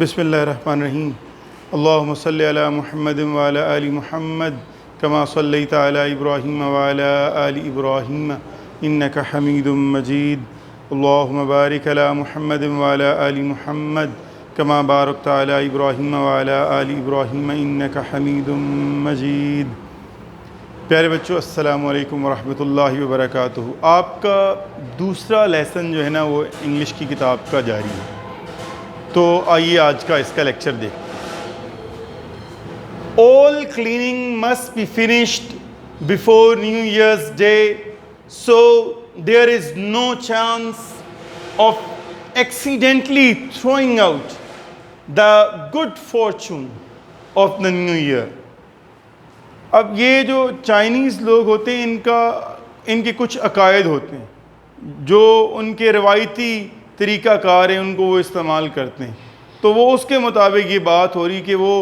بسم اللہ الرحمن الرحیم اللہم صلی علی محمد وعلی آل محمد کما صلیت علی ابراہیم وعلی آل ابراہیم انک حمید مجید اللہم بارک علی محمد وعلی آل محمد کما بارکت علی ابراہیم وعلی آل ابراہیم انک حمید مجید۔ پیارے بچوں، السلام علیکم ورحمۃ اللہ وبرکاتہ۔ آپ کا دوسرا لیسن جو ہے نا وہ انگلش کی کتاب کا جاری ہے، تو آئیے آج کا اس کا لیکچر دیکھیں۔ All cleaning must be finished before New Year's Day, so there is no chance of accidentally throwing out the good fortune of the new year۔ اب یہ جو چائنیز لوگ ہوتے ہیں ان کے کچھ عقائد ہوتے ہیں جو ان کے روایتی طریقہ کار ہیں، ان کو وہ استعمال کرتے ہیں، تو وہ اس کے مطابق یہ بات ہو رہی کہ وہ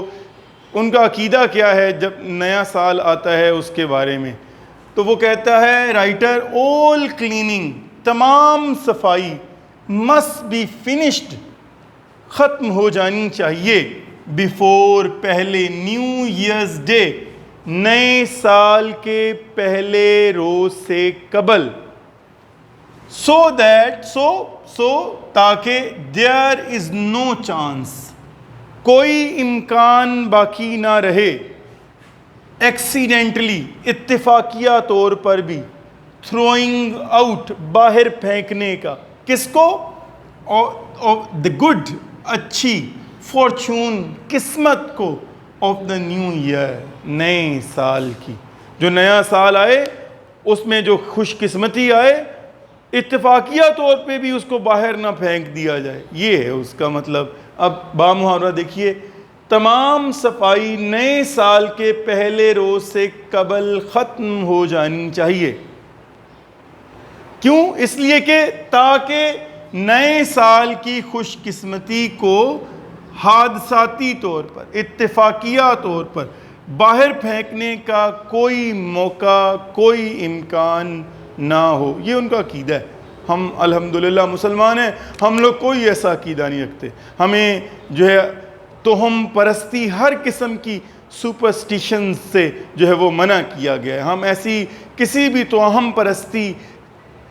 ان کا عقیدہ کیا ہے جب نیا سال آتا ہے اس کے بارے میں۔ تو وہ کہتا ہے رائٹر، all cleaning، تمام صفائی must be finished، ختم ہو جانی چاہیے، before، پہلے، نیو ایئرز ڈے، نئے سال کے پہلے روز سے قبل، تاکہ there is no chance، کوئی امکان باقی نہ رہے، ایکسیڈنٹلی، اتفاقیہ طور پر بھی، throwing out، باہر پھینکنے کا، کس کو؟ the good، اچھی، fortune، قسمت کو، of the new year، نئے سال کی، جو نیا سال آئے اس میں جو خوش قسمتی آئے، اتفاقیہ طور پہ بھی اس کو باہر نہ پھینک دیا جائے، یہ ہے اس کا مطلب۔ اب بامحاورہ دیکھیے، تمام صفائی نئے سال کے پہلے روز سے قبل ختم ہو جانی چاہیے۔ کیوں؟ اس لیے کہ تاکہ نئے سال کی خوش قسمتی کو حادثاتی طور پر، اتفاقیہ طور پر باہر پھینکنے کا کوئی موقع، کوئی امکان نہ ہو۔ یہ ان کا عقیدہ ہے۔ ہم الحمدللہ مسلمان ہیں، ہم لوگ کوئی ایسا عقیدہ نہیں رکھتے۔ ہمیں جو ہے توہم پرستی، ہر قسم کی سپرسٹیشنز سے جو ہے وہ منع کیا گیا ہے۔ ہم ایسی کسی بھی توہم پرستی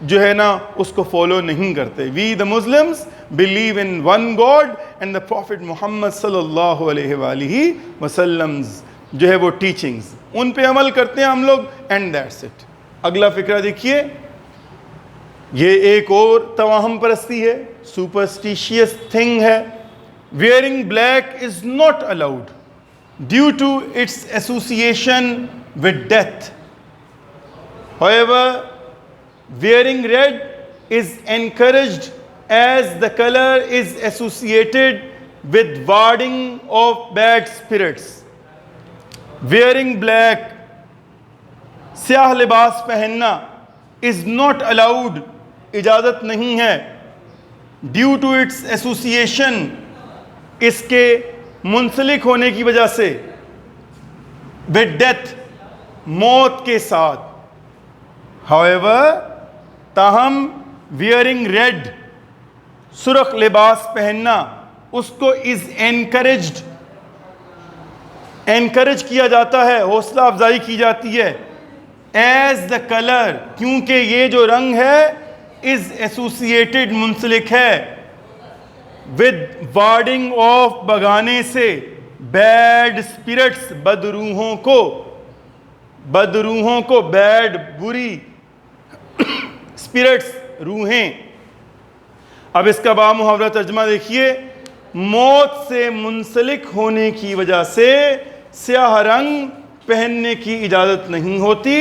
جو ہے نا اس کو فالو نہیں کرتے۔ We the Muslims believe in one God and the prophet Muhammad صلی اللہ علیہ وآلہ وسلم جو ہے وہ ٹیچنگز، ان پہ عمل کرتے ہیں ہم لوگ، اینڈ دیٹس اٹ۔ اگلا فقرہ دیکھیے، یہ ایک اور توہم پرستی ہے، سپرسٹیشیس تھنگ ہے۔ Wearing black is not allowed due to its association with death, however wearing red is encouraged as the color is associated with warding of bad spirits۔ wearing black، سیاہ لباس پہننا، is not allowed، اجازت نہیں ہے، due to its association، اس کے منسلک ہونے کی وجہ سے، with death، موت کے ساتھ۔ however، تاہم wearing red، سرخ لباس پہننا، اس کو is encouraged، encourage کیا جاتا ہے، حوصلہ افزائی کی جاتی ہے، as the color، کیونکہ یہ جو رنگ ہے is associated، منسلک ہے، with warding of، بگانے سے، bad spirits، بدروحوں کو، bad، بری، spirits، روحیں۔ اب اس کا بامحاورہ ترجمہ دیکھیے، موت سے منسلک ہونے کی وجہ سے سیاہ رنگ پہننے کی اجازت نہیں ہوتی،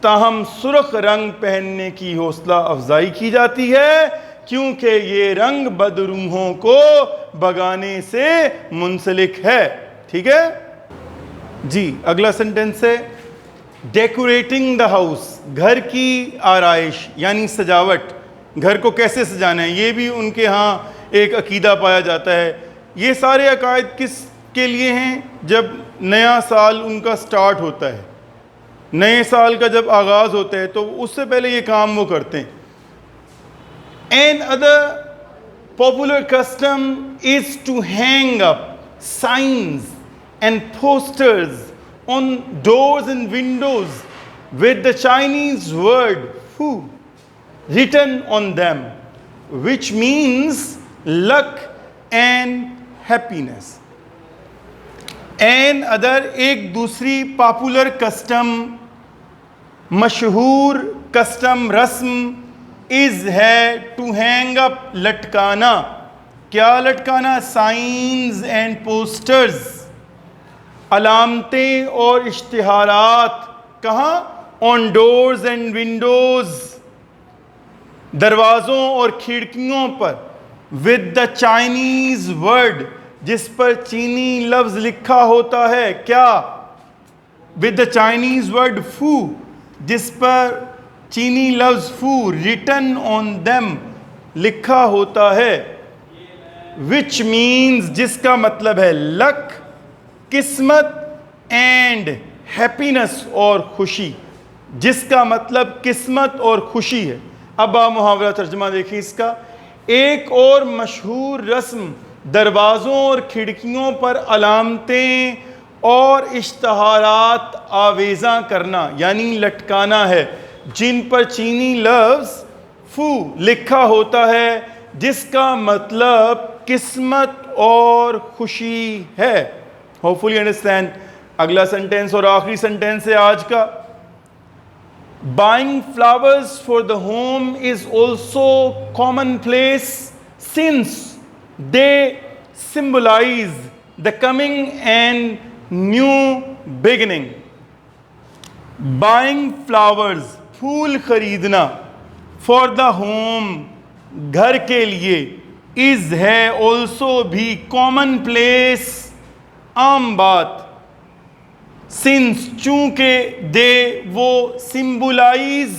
تاہم سرخ رنگ پہننے کی حوصلہ افزائی کی جاتی ہے، کیونکہ یہ رنگ بدروحوں کو بگانے سے منسلک ہے۔ ٹھیک ہے جی، اگلا سنٹنس ہے، ڈیکوریٹنگ دا ہاؤس، گھر کی آرائش یعنی سجاوٹ، گھر کو کیسے سجانا ہے، یہ بھی ان کے ہاں ایک عقیدہ پایا جاتا ہے۔ یہ سارے عقائد کس کے لیے ہیں؟ جب نیا سال ان کا سٹارٹ ہوتا ہے، نئے سال کا جب آغاز ہوتا ہے تو اس سے پہلے یہ کام وہ کرتے ہیں۔ And other Popular custom is to hang up signs and posters on doors and windows with the Chinese word fu written on them, which means luck and happiness. And other ایک دوسری پاپولر کسٹم، مشہور custom رسم از ہے to hang up, لٹکانا. کیا لٹکانا؟ Signs and posters, علامتیں اور اشتہارات. کہاں؟ آن ڈورز اینڈ ونڈوز، دروازوں اور کھڑکیوں پر. ود دا چائنیز ورڈ، جس پر چینی لفظ لکھا ہوتا ہے. کیا؟ ود دا چائنیز ورڈ فو، جس پر چینی لفظ فو ریٹن آن دیم لکھا ہوتا ہے. وچ مینز، جس کا مطلب ہے لک، قسمت، اینڈ ہیپینس اور خوشی. جس کا مطلب قسمت اور خوشی ہے. اب آپ محاورہ ترجمہ دیکھیں اس کا. ایک اور مشہور رسم دروازوں اور کھڑکیوں پر علامتیں اور اشتہارات آویزاں کرنا یعنی لٹکانا ہے، جن پر چینی لفظ فو لکھا ہوتا ہے، جس کا مطلب قسمت اور خوشی ہے. Hopefully understand. اگلا سنٹینس اور آخری سنٹینس ہے آج کا. Buying flowers for the home is also commonplace since they symbolize the coming and new beginning. Buying flowers، پھول خریدنا، for the home، گھر کے لیے، is ہے also بھی commonplace، عام بات. سنس، چونکہ دے وہ سمبلائز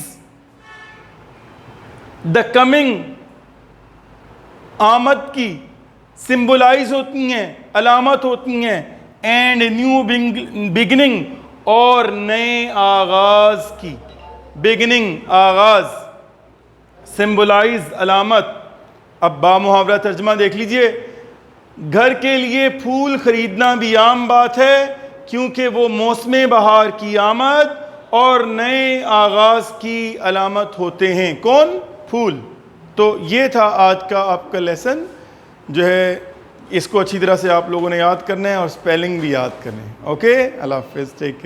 دا کمنگ، آمد کی، سمبلائز ہوتی ہیں، علامت ہوتی ہیں، اینڈ نیو بگننگ، اور نئے آغاز کی. بگننگ، آغاز، سمبلائز، علامت. اب با محاورہ ترجمہ دیکھ لیجئے. گھر کے لیے پھول خریدنا بھی عام بات ہے کیونکہ وہ موسم بہار کی آمد اور نئے آغاز کی علامت ہوتے ہیں. کون؟ پھول. تو یہ تھا آج کا آپ کا لیسن جو ہے. اس کو اچھی طرح سے آپ لوگوں نے یاد کرنا ہے اور اسپیلنگ بھی یاد کرنا ہے. اوکے، اللہ حافظ، ٹیک کیئر.